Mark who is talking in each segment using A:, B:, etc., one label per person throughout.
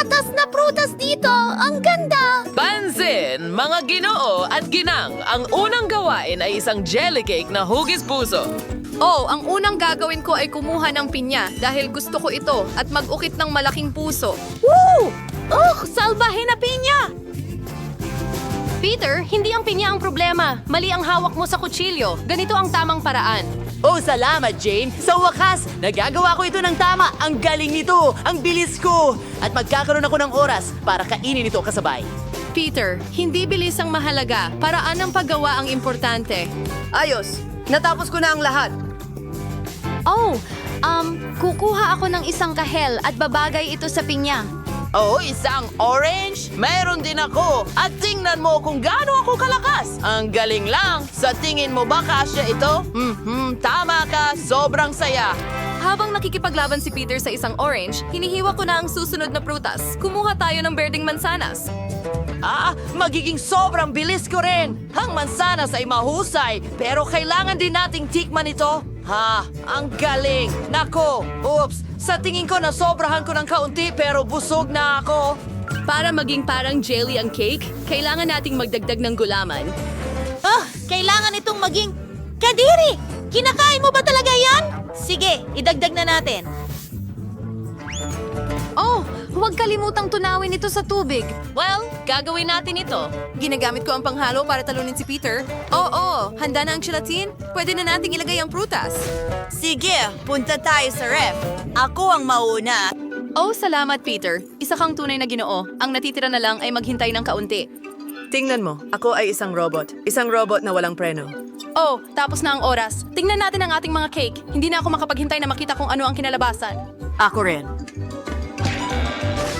A: gatas na prutas dito! Ang ganda!
B: Pansin, mga ginoo at ginang, ang unang gawain ay isang jelly cake na hugis puso.
C: Oh, ang unang gagawin ko ay kumuha ng pinya dahil gusto ko ito at mag-ukit ng malaking puso.
A: Woo! Oh, salbahe na pinya!
C: Peter, hindi ang pinya ang problema. Mali ang hawak mo sa kutsilyo. Ganito ang tamang paraan.
D: Oh, salamat, Jane. Sa wakas, nagagawa ko ito ng tama. Ang galing nito. Ang bilis ko. At magkakaroon ako ng oras para kainin ito kasabay.
C: Peter, hindi bilis ang mahalaga. Paraan ng paggawa ang importante. Ayos. Natapos ko na ang lahat.
A: Oh, kukuha ako ng isang kahel at babagay ito sa pinya.
D: Oh, isang orange? Meron din ako. At tingnan mo kung gaano ako kalakas. Ang galing lang. Sa tingin mo ba kasya ito? Tama ka. Sobrang saya.
C: Habang nakikipaglaban si Peter sa isang orange, hinihiwa ko na ang susunod na prutas. Kumuha tayo ng berdeng mansanas.
D: Magiging sobrang bilis ko rin. Ang mansanas ay mahusay, pero kailangan din nating tikman ito. Ang galing. Nako, oops. Sa tingin ko nasobrahan ko ng kaunti pero busog na ako.
C: Para maging parang jelly ang cake, kailangan nating magdagdag ng gulaman.
A: Kailangan itong maging kadiri! Kinakain mo ba talaga yan? Sige, idagdag na natin.
C: Oh, huwag kalimutang tunawin ito sa tubig.
A: Well, gagawin natin ito.
C: Ginagamit ko ang panghalo para talunin si Peter. Oo, handa na ang gelatin? Pwede na nating ilagay ang prutas.
D: Sige, punta tayo sa ref. Ako ang mauna.
C: Oh, salamat Peter. Isa kang tunay na ginoo. Ang natitira na lang ay maghintay ng kaunti.
E: Tingnan mo, ako ay isang robot. Isang robot na walang preno.
C: Oh, tapos na ang oras. Tingnan natin ang ating mga cake. Hindi na ako makapaghintay na makita kung ano ang kinalabasan.
E: Ako rin.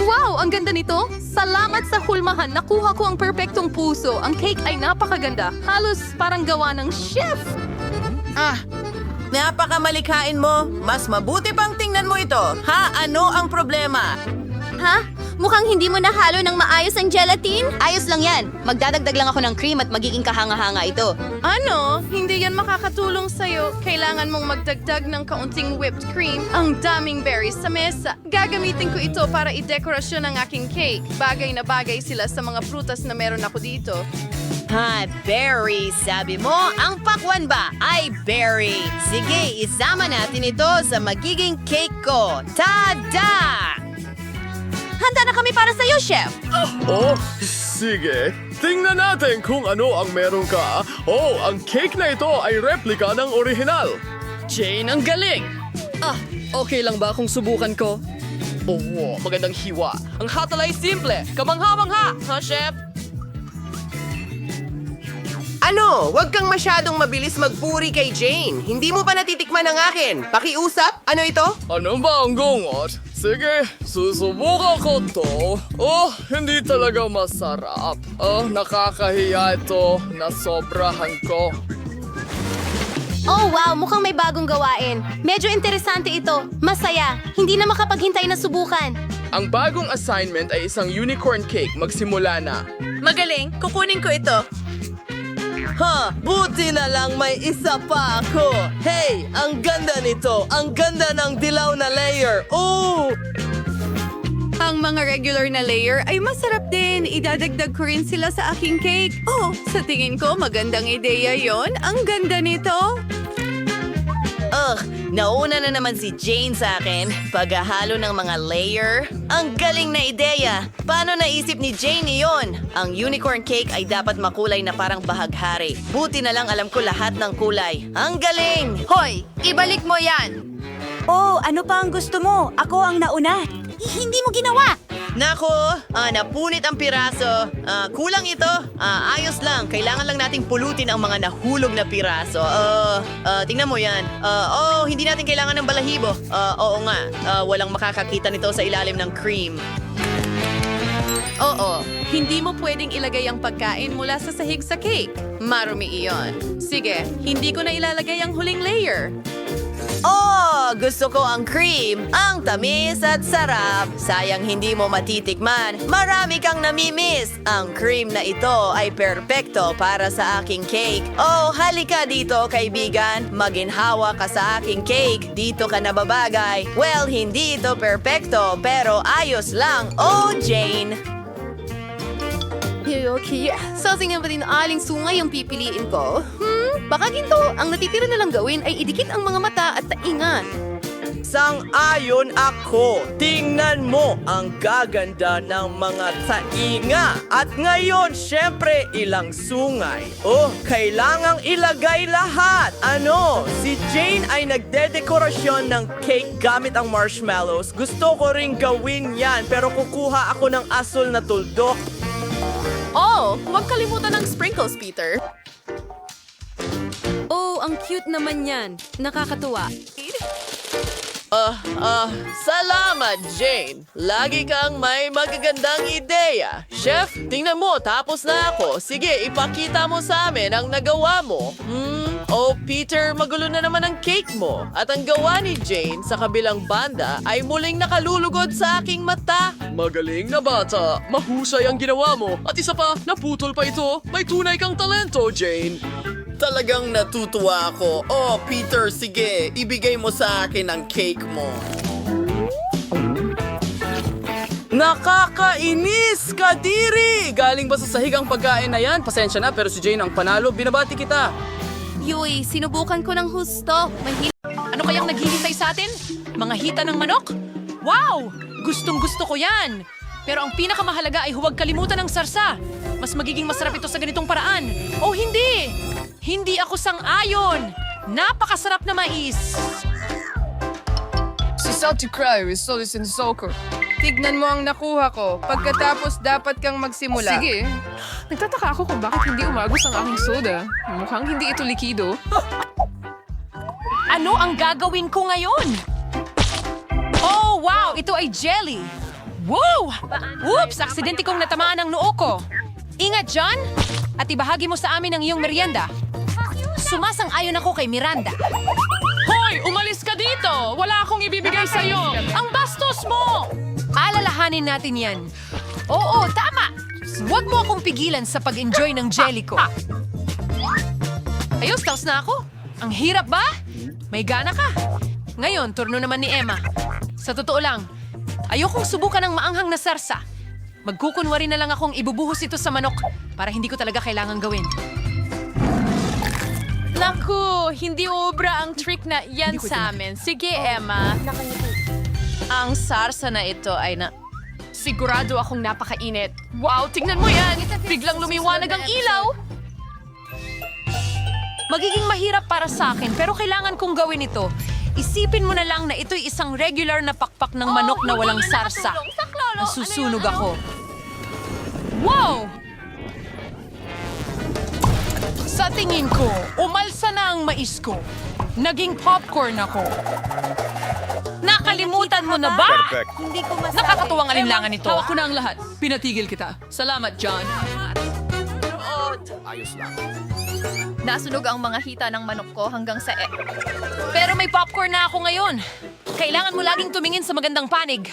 C: Wow, ang ganda nito! Salamat sa hulmahan. Nakuha ko ang perpektong puso. Ang cake ay napakaganda. Halos parang gawa ng chef.
D: Napakamalikain mo. Mas mabuti pang tingnan mo ito. Ano ang problema?
A: Ha? Mukhang hindi mo nahalo ng maayos ang gelatin? Ayos lang yan. Magdadagdag lang ako ng cream at magiging kahanga-hanga ito.
C: Ano? Hindi yan makakatulong sa'yo. Kailangan mong magdagdag ng kaunting whipped cream. Ang daming berries sa mesa. Gagamitin ko ito para i-dekorasyon ang aking cake. Bagay na bagay sila sa mga prutas na meron ako dito.
D: Berry. Sabi mo, ang pakwan ba ay berry. Sige, isama natin ito sa magiging cake ko. Tada!
A: Handa na kami para sa'yo, chef!
F: Oh, sige. Tingnan natin kung ano ang meron ka. Oh, ang cake na ito ay replika ng orihinal.
B: Jane, ang galing! Okay lang ba kung subukan ko?
D: Oh, magandang hiwa. Ang hatal ay simple. Kamangha-mangha, ha, chef? Ano? Huwag kang masyadong mabilis magpuri kay Jane. Hindi mo pa natitikman ang akin. Pakiusap? Ano ito?
F: Ano ba ang gungot? Sige, susubukan ko to. Oh, hindi talaga masarap. Nakakahiya ito. Nasobrahan ko.
A: Oh wow, mukhang may bagong gawain. Medyo interesante ito. Masaya. Hindi na makapaghintay na subukan.
F: Ang bagong assignment ay isang unicorn cake. Magsimula na.
D: Magaling. Kukunin ko ito. Buti na lang may isa pa ako. Hey, ang ganda nito. Ang ganda ng dilaw na layer. Oh!
C: Ang mga regular na layer ay masarap din. Idadagdag ko rin sila sa aking cake. Oh, sa tingin ko magandang ideya yon. Ang ganda nito.
D: Nauna na naman si Jane sa akin. Paghahalo ng mga layer. Ang galing na ideya. Paano naisip ni Jane iyon? Ang unicorn cake ay dapat makulay na parang bahaghari. Buti na lang alam ko lahat ng kulay. Ang galing!
C: Hoy, ibalik mo yan.
A: Oh, ano pa ang gusto mo? Ako ang nauna. Hindi mo ginawa!
D: Nako, napunit ang piraso. Kulang ito. Ayos lang. Kailangan lang nating pulutin ang mga nahulog na piraso. Tingnan mo yan. Hindi natin kailangan ng balahibo. Oo nga. Walang makakakita nito sa ilalim ng cream.
C: Oo, hindi mo pwedeng ilagay ang pagkain mula sa sahig sa cake. Marumi iyon. Sige, hindi ko na ilalagay ang huling layer.
D: Oh, gusto ko ang cream. Ang tamis at sarap. Sayang hindi mo matitikman. Marami kang namimiss. Ang cream na ito ay perpekto para sa aking cake. Oh, halika dito, kaibigan. Maginhawa ka sa aking cake. Dito ka nababagay. Well, hindi ito perpekto, pero ayos lang. Oh, Jane.
A: Okay, sa tingin ba din aling sungay ang pipiliin ko? Baka ginto, ang natitira na lang gawin ay idikit ang mga mata at taingan.
D: Sang-ayon ako. Tingnan mo ang gaganda ng mga tainga. At ngayon, syempre, ilang sungay. Oh, kailangang ilagay lahat. Ano? Si Jane ay nagdedekorasyon ng cake gamit ang marshmallows. Gusto ko ring gawin yan, pero kukuha ako ng asul na tuldok.
C: Oh, huwag kalimutan ng sprinkles, Peter.
A: Oh, ang cute naman yan. Nakakatuwa.
B: Salamat, Jane. Lagi kang may magagandang ideya. Chef, tingnan mo, tapos na ako. Sige, ipakita mo sa amin ang nagawa mo. Oh, Peter, magulo na naman ang cake mo. At ang gawa ni Jane sa kabilang banda ay muling nakalulugod sa aking mata.
F: Magaling na bata. Mahusay ang ginawa mo. At isa pa, naputol pa ito. May tunay kang talento, Jane.
G: Talagang natutuwa ako. Oh, Peter, sige, ibigay mo sa akin ang cake mo.
H: Nakakainis, Kadiri! Galing ba sa sahig ang pagkain na yan? Pasensya na, pero si Jane ang panalo. Binabati kita.
A: Yui, sinubukan ko ng husto.
C: Ano kayang naghihintay sa atin? Mga hita ng manok? Wow! Gustong-gusto ko yan! Pero ang pinakamahalaga ay huwag kalimutan ng sarsa. Mas magiging masarap ito sa ganitong paraan. Oh, hindi! Hindi ako sang-ayon! Napakasarap na mais!
I: Si Salty Cry is Solis in Soccer. Tignan mo ang nakuha ko. Pagkatapos, dapat kang magsimula. Sige. Nagtataka ako kung bakit hindi umagos ang aking soda. Mukhang hindi ito likido.
C: Ano ang gagawin ko ngayon? Oh, wow! Ito ay jelly! Woo! Oops! Aksidente kong natamaan ang noo ko. Ingat, John! At ibahagi mo sa amin ang iyong merienda. Sumasang-ayon ako kay Miranda. Hoy! Umalis ka dito! Wala akong ibibigay sa'yo! Ang bastos mo! Alalahanin natin yan. Oo, tama! Huwag mo akong pigilan sa pag-enjoy ng jelly ko. Ayos, tapos na ako. Ang hirap ba? May gana ka. Ngayon, turno naman ni Emma. Sa totoo lang, ayokong subukan ng maanghang na sarsa. Magkukunwari na lang akong ibubuhos ito sa manok para hindi ko talaga kailangan gawin.
J: Naku, hindi obra ang trick na yan sa amin. Sige, Emma. Ang sarsa na ito ay na... Sigurado akong napakainit. Wow, tingnan mo yan! Biglang lumiwanag ang ilaw!
C: Magiging mahirap para sa akin pero kailangan kong gawin ito. Isipin mo na lang na ito'y isang regular na pakpak ng manok na walang sarsa. Nasusunog ako. Wow! Sa tingin ko, umalsa na ang mais ko. Naging popcorn ako. Nakalimutan mo na ba?
A: Hindi ko masabi.
C: Nakakatuwang alinlangan ito.
H: Hawak ko na ang lahat. Pinatigil kita. Salamat, John.
J: Nasunog ang mga hita ng manok ko hanggang sa
C: Pero may popcorn na ako ngayon. Kailangan mo laging tumingin sa magandang panig.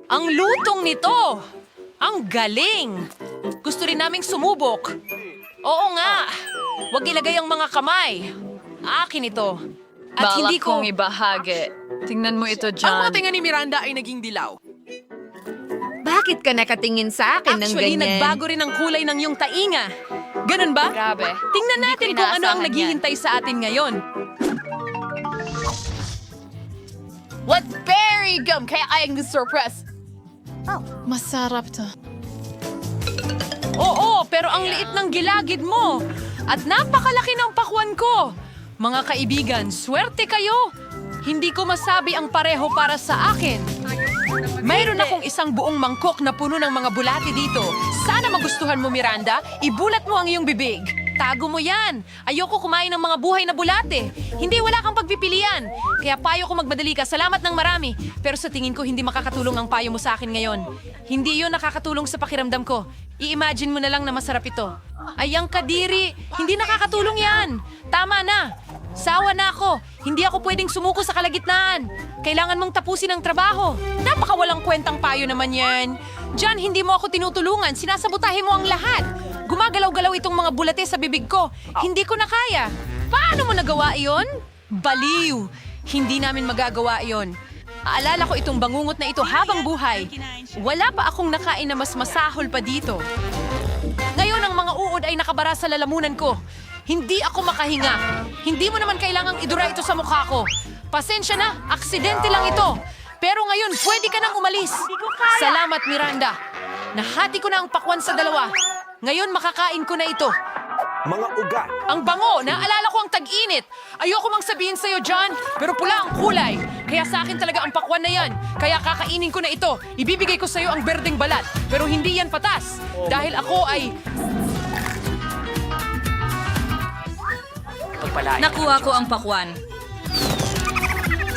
C: Ang lutong nito! Ang galing! Gusto rin naming sumubok. Oo nga! Huwag ilagay ang mga kamay. Akin ito. At hindi ko...
J: ibahagi. Tingnan mo ito,
B: Ang
J: John.
B: mga tinga ni Miranda ay naging dilaw.
I: Bakit ka nakatingin sa akin
C: Actually, nagbago rin ang kulay ng iyong tainga. Ganun ba?
J: Grabe.
C: Tingnan
J: Hindi
C: natin
J: ko
C: kung ano ang
J: inaasahan
C: naghihintay sa atin ngayon.
J: What berry gum? Kaya ayang surprise. Masarap to.
C: Oo, pero ang liit ng gilagid mo. At napakalaki ng pakwan ko. Mga kaibigan, swerte kayo. Hindi ko masabi ang pareho para sa akin. Mayroon akong isang buong mangkok na puno ng mga bulati dito. Sana magustuhan mo, Miranda. Ibulat mo ang iyong bibig. Tago mo yan. Ayoko kumain ng mga buhay na bulate. Hindi, wala kang pagpipilian. Kaya payo ko magmadali ka. Salamat ng marami. Pero sa tingin ko, hindi makakatulong ang payo mo sa akin ngayon. Hindi yun nakakatulong sa pakiramdam ko. I-imagine mo na lang na masarap ito. Ay, ang kadiri. Hindi nakakatulong yan. Tama na.
A: Sawa na ako. Hindi ako pwedeng sumuko sa kalagitnaan. Kailangan mong tapusin ang trabaho. Napakawalang kwentang payo naman yan. Diyan, hindi mo ako tinutulungan. Sinasabotahe mo ang lahat. Gumagalaw-galaw itong mga bulate sa bibig ko. Hindi ko na kaya. Paano mo nagawa iyon? Baliw. Hindi namin magagawa iyon. Aalala ko itong bangungot na ito habang buhay. Wala pa akong nakain na mas masahol pa dito. Ngayon ang mga uod ay nakabara sa lalamunan ko. Hindi ako makahinga. Hindi mo naman kailangang idura ito sa mukha ko. Pasensya na, aksidente lang ito. Pero ngayon, pwede ka nang umalis. Salamat, Miranda. Nahati ko na ang pakwan sa dalawa. Ngayon, makakain ko na ito.
K: Mga ugat.
A: Ang bango, naalala ko ang tag-init. Ayoko mang sabihin sa'yo, John, pero pula ang kulay. Kaya sa akin talaga ang pakwan na yan. Kaya kakainin ko na ito. Ibibigay ko sa'yo ang berdeng balat. Pero hindi yan patas. Dahil ako ay...
L: Nakuha ko ang pakwan.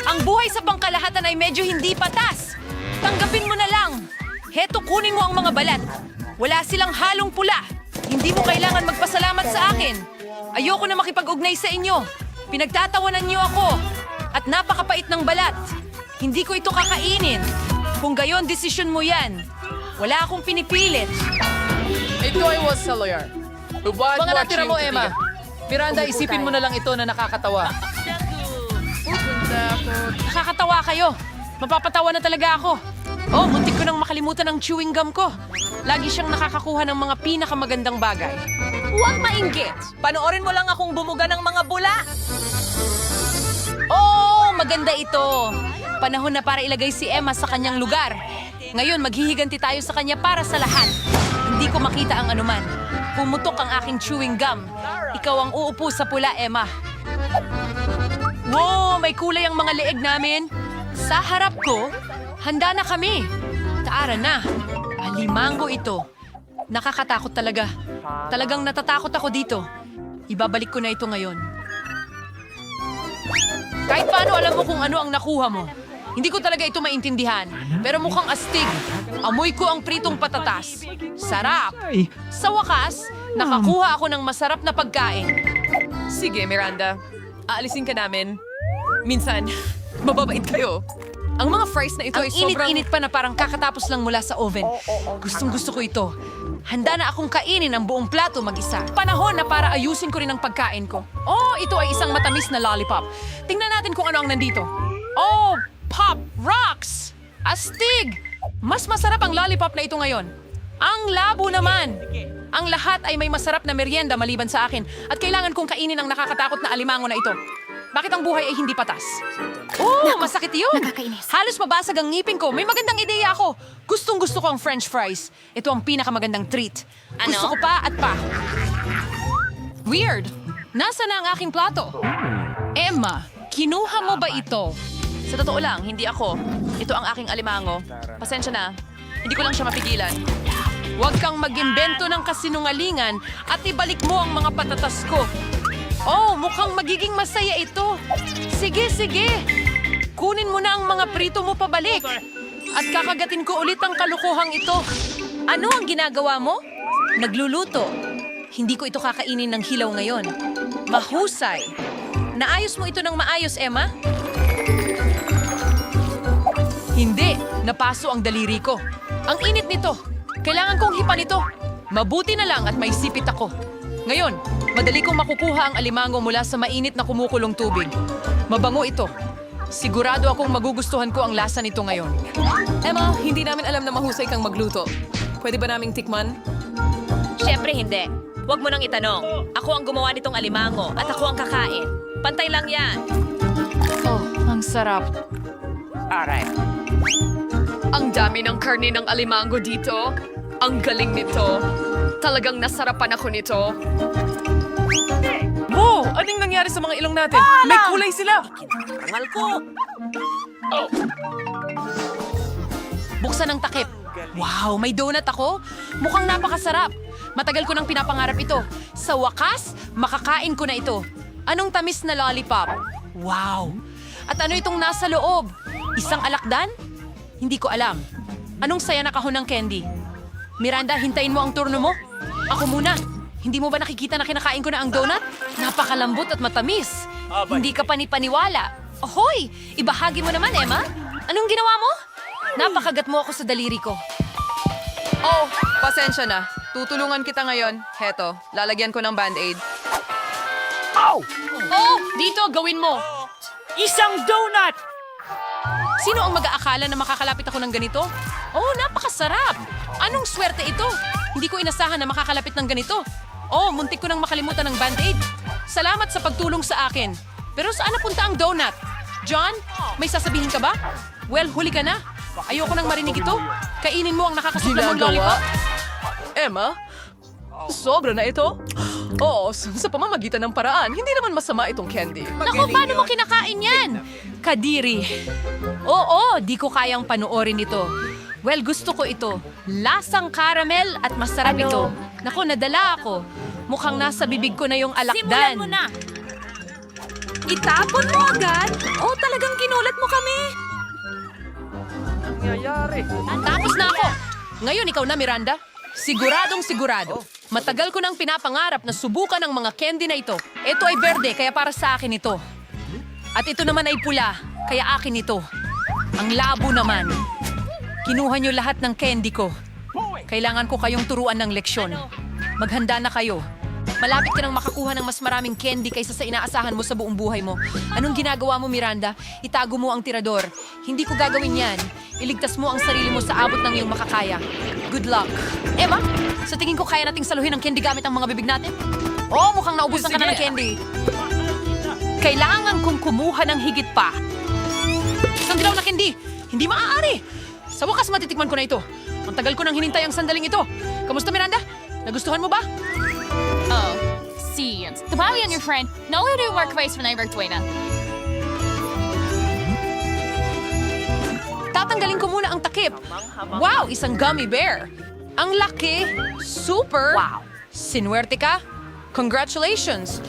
A: Ang buhay sa pangkalahatan ay medyo hindi patas. Tanggapin mo na lang. Heto, kunin mo ang mga balat. Wala silang halong pula. Hindi mo kailangan magpasalamat sa akin. Ayoko na makipag-ugnay sa inyo. Pinagtatawanan niyo ako. At napakapait ng balat. Hindi ko ito kakainin. Kung gayon, desisyon mo yan. Wala akong pinipilit.
B: Ito ay was sa lawyer.
H: Mga natira mo, Emma. Miranda, isipin mo na lang ito na nakakatawa.
A: Nakakatawa kayo. Mapapatawa na talaga ako. Oh, muntik ko nang makalimutan ang chewing gum ko. Lagi siyang nakakakuha ng mga pinakamagandang bagay. Huwag mainggit. Panoorin mo lang akong bumuga ng mga bula. Oh, maganda ito. Panahon na para ilagay si Emma sa kanyang lugar. Ngayon, maghihiganti tayo sa kanya para sa lahat. Hindi ko makita ang anuman. Pumutok ang aking chewing gum. Ikaw ang uupo sa pula, Emma. Wow, may kulay ang mga leeg namin. Sa harap ko, handa na kami. Taara na. Alimango ito. Nakakatakot talaga. Talagang natatakot ako dito. Ibabalik ko na ito ngayon. Kahit paano alam mo kung ano ang nakuha mo. Hindi ko talaga ito maintindihan. Pero mukhang astig. Amoy ko ang pritong patatas. Sarap. Sa wakas, nakakuha ako ng masarap na pagkain.
J: Sige, Miranda. Aalisin ka namin. Minsan, mababait kayo. Ang mga fries na ito
A: Ang
J: ay sobrang...
A: init-init pa na parang kakatapos lang mula sa oven. Gustong-gusto ko ito. Handa na akong kainin ang buong plato mag-isa. Panahon na para ayusin ko rin ang pagkain ko. Oh, ito ay isang matamis na lollipop. Tingnan natin kung ano ang nandito. Oh, Pop Rocks! Astig! Mas masarap ang lollipop na ito ngayon. Ang labo naman! Ang lahat ay may masarap na merienda maliban sa akin at kailangan kong kainin ang nakakatakot na alimango na ito. Bakit ang buhay ay hindi patas? Oh, masakit yun! nakakainis. Halos mabasag ang ngipin ko. May magandang ideya ako. Gustong-gusto ko ang french fries. Ito ang pinakamagandang treat. Gusto ko pa at pa. Weird. Nasa na ang aking plato? Emma, kinuha mo ba ito?
J: Sa totoo lang, hindi ako. Ito ang aking alimango. Pasensya na. Hindi ko lang siya mapigilan.
A: Huwag kang mag-imbento ng kasinungalingan at ibalik mo ang mga patatas ko. Oh, mukhang magiging masaya ito. Sige, sige. Kunin mo na ang mga prito mo pabalik. At kakagatin ko ulit ang kalukuhang ito. Ano ang ginagawa mo? Nagluluto. Hindi ko ito kakainin ng hilaw ngayon. Mahusay. Naayos mo ito ng maayos, Emma? Hindi. Napaso ang daliri ko. Ang init nito. Kailangan kong hipan ito. Mabuti na lang at may sipit ako. Ngayon, madali kong makukuha ang alimango mula sa mainit na kumukulong tubig. Mabango ito. Sigurado akong magugustuhan ko ang lasa nito ngayon.
J: Emma, hindi namin alam na mahusay kang magluto. Pwede ba naming tikman?
L: Siyempre hindi. Huwag mo nang itanong. Ako ang gumawa nitong alimango at ako ang kakain. Pantay lang yan.
A: Oh, ang sarap.
J: Ang dami ng karne ng alimango dito. Ang galing nito. Talagang nasarapan ako nito.
B: Wow! Anong nangyari sa mga ilong natin? May kulay sila!
L: Rangal ko.
A: Buksan ang takip. Wow, may donut ako? Mukhang napakasarap. Matagal ko nang pinapangarap ito. Sa wakas, makakain ko na ito. Anong tamis na lollipop? Wow! At ano itong nasa loob? Isang alakdan? Hindi ko alam. Anong saya na kahon ng candy? Miranda, hintayin mo ang turno mo. Ako muna. Hindi mo ba nakikita na kinakain ko na ang donut? Napakalambot at matamis. Hindi ka panipaniwala. Hoy! Ibahagi mo naman, Emma. Anong ginawa mo? Napakagat mo ako sa daliri ko.
I: Oh, pasensya na. Tutulungan kita ngayon. Heto, lalagyan ko ng band-aid.
A: Oh! Dito, gawin mo! Isang donut! Sino ang mag-aakala na makakalapit ako ng ganito? Oh, napakasarap! Anong swerte ito? Hindi ko inasahan na makakalapit ng ganito. Oh, muntik ko nang makalimutan ng band-aid. Salamat sa pagtulong sa akin. Pero saan napunta ang donut? John, may sasabihin ka ba? Well, huli ka na. Ayoko nang marinig ito. Kainin mo ang nakakasuklamang lollipop.
I: Emma, sobra na ito? Oo, sa pamamagitan ng paraan, hindi naman masama itong candy.
A: Naku, paano mo kinakain yan? Kadiri. Oo, di ko kayang panoorin ito. Well, gusto ko ito. Lasang caramel at masarap ito. Naku, nadala ako. Mukhang nasa bibig ko na yung alakdan.
L: Simulan mo na!
A: Itapon mo agad? Oh, talagang kinulat mo kami. Tapos na ako. Ngayon, ikaw na, Miranda. Siguradong sigurado. Matagal ko nang pinapangarap na subukan ang mga candy na ito. Ito ay berde, kaya para sa akin ito. At ito naman ay pula, kaya akin ito. Ang labo naman. Kinuha niyo lahat ng candy ko. Kailangan ko kayong turuan ng leksyon. Maghanda na kayo. Malapit ka nang makakuha ng mas maraming candy kaysa sa inaasahan mo sa buong buhay mo. Anong ginagawa mo, Miranda? Itago mo ang tirador. Hindi ko gagawin yan. Iligtas mo ang sarili mo sa abot ng iyong makakaya. Good luck. Emma, sa tingin ko kaya nating saluhin ang candy gamit ang mga bibig natin? Oh, mukhang naubusan ka na ng candy. Kailangan kong kumuha ng higit pa. Isang dilaw na candy. Hindi maaari. Sa wakas matitikman ko na ito. Ang tagal ko nang hinintay ang sandaling ito. Kamusta, Miranda? Nagustuhan mo ba?
J: Oh, see, tumawi on your friend. No, we do work face when I work na.
A: Tatanggalin ko muna ang takip. Wow, isang gummy bear. Ang laki. Super. Wow. Sinwerte ka? Congratulations.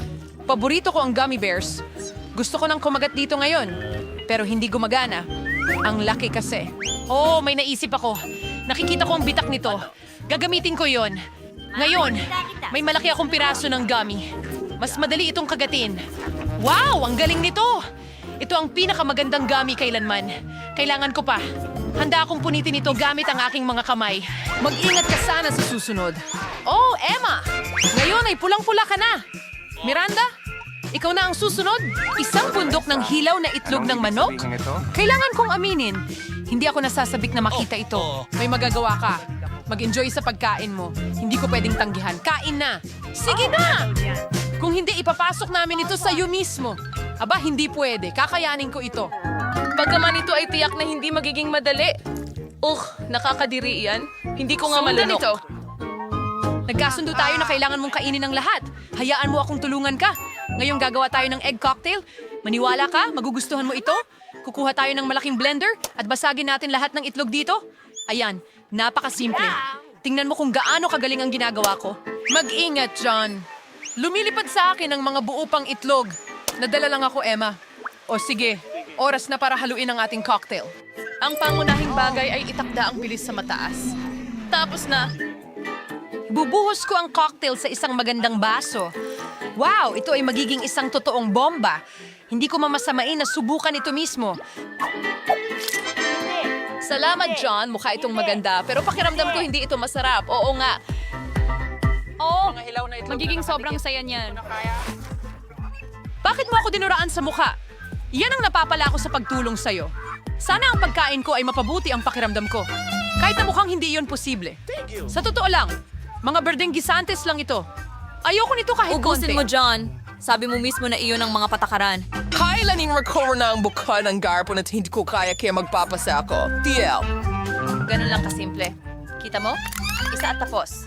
A: Paborito ko ang gummy bears. Gusto ko nang kumagat dito ngayon. Pero hindi gumagana. Ang laki kasi. Oh, may naisip ako. Nakikita ko ang bitak nito. Gagamitin ko yon. Ngayon, may malaki akong piraso ng gummy. Mas madali itong kagatin. Wow, ang galing nito! Ito ang pinakamagandang gummy kailanman. Kailangan ko pa. Handa akong punitin ito gamit ang aking mga kamay. Mag-ingat ka sana sa susunod. Oh, Emma! Ngayon ay pulang-pula ka na. Miranda, ikaw na ang susunod. Isang bundok ng hilaw na itlog ng manok? Kailangan kong aminin. Hindi ako nasasabik na makita ito. May magagawa ka. Mag-enjoy sa pagkain mo. Hindi ko pwedeng tanggihan. Kain na! Sige na! Kung hindi, ipapasok namin ito sa iyo mismo. Aba, hindi pwede. Kakayanin ko ito.
I: Pagkaman ito ay tiyak na hindi magiging madali. Nakakadiri yan. Hindi ko nga
A: Sundan
I: malunok.
A: ito. Nagkasundo tayo na kailangan mong kainin ang lahat. Hayaan mo akong tulungan ka. Ngayong gagawa tayo ng egg cocktail. Maniwala ka? Magugustuhan mo ito? Kukuha tayo ng malaking blender at basagin natin lahat ng itlog dito. Ayan, napakasimple. Tingnan mo kung gaano kagaling ang ginagawa ko. Mag-ingat, John. Lumilipad sa akin ang mga buo pang itlog. Nadala lang ako, Emma. O sige, oras na para haluin ang ating cocktail.
I: Ang pangunahing bagay ay itakda ang bilis sa mataas. Tapos na.
A: Bubuhos ko ang cocktail sa isang magandang baso. Wow, ito ay magiging isang totoong bomba. Hindi ko mamasamain na subukan ito mismo.
I: Salamat, John. Mukha itong maganda. Pero pakiramdam ko hindi ito masarap. Oo nga.
J: Oh, magiging sobrang saya niyan.
A: Bakit mo ako dinuraan sa mukha? Yan ang napapala ko sa pagtulong sa'yo. Sana ang pagkain ko ay mapabuti ang pakiramdam ko. Kahit na mukhang hindi iyon posible. Sa totoo lang, mga berdeng gisantes lang ito. Ayoko nito kahit konti.
L: Ubusin mo, John. Sabi mo mismo na iyon ang mga patakaran.
K: Kailaning recover na ang buka ng garpon at hindi ko kaya magpapasa ako. TL.
J: Ganun lang kasimple. Kita mo? Isa at tapos.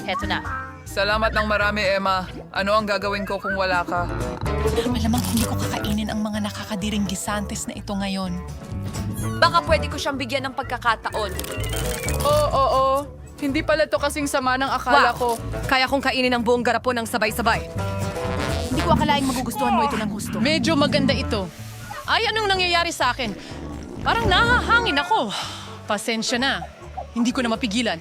J: Heto na.
K: Salamat ng marami, Emma. Ano ang gagawin ko kung wala ka?
A: Malamang hindi ko kakainin ang mga nakakadiring gisantes na ito ngayon.
J: Baka pwede ko siyang bigyan ng pagkakataon.
I: Oo. Hindi pala to kasing sama ng akala ko.
E: Kaya kong kainin ang buong garapon ng sabay-sabay.
A: Hindi ko akalaing magugustuhan mo ito ng gusto. Medyo maganda ito. Ay, anong nangyayari sa akin? Parang nahahangin ako. Pasensya na. Hindi ko na mapigilan.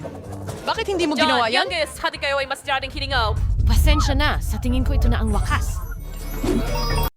A: Bakit hindi mo ginawa yan?
L: hati kayo ay mas daring hiningaw.
A: Pasensya na. Sa tingin ko ito na ang wakas.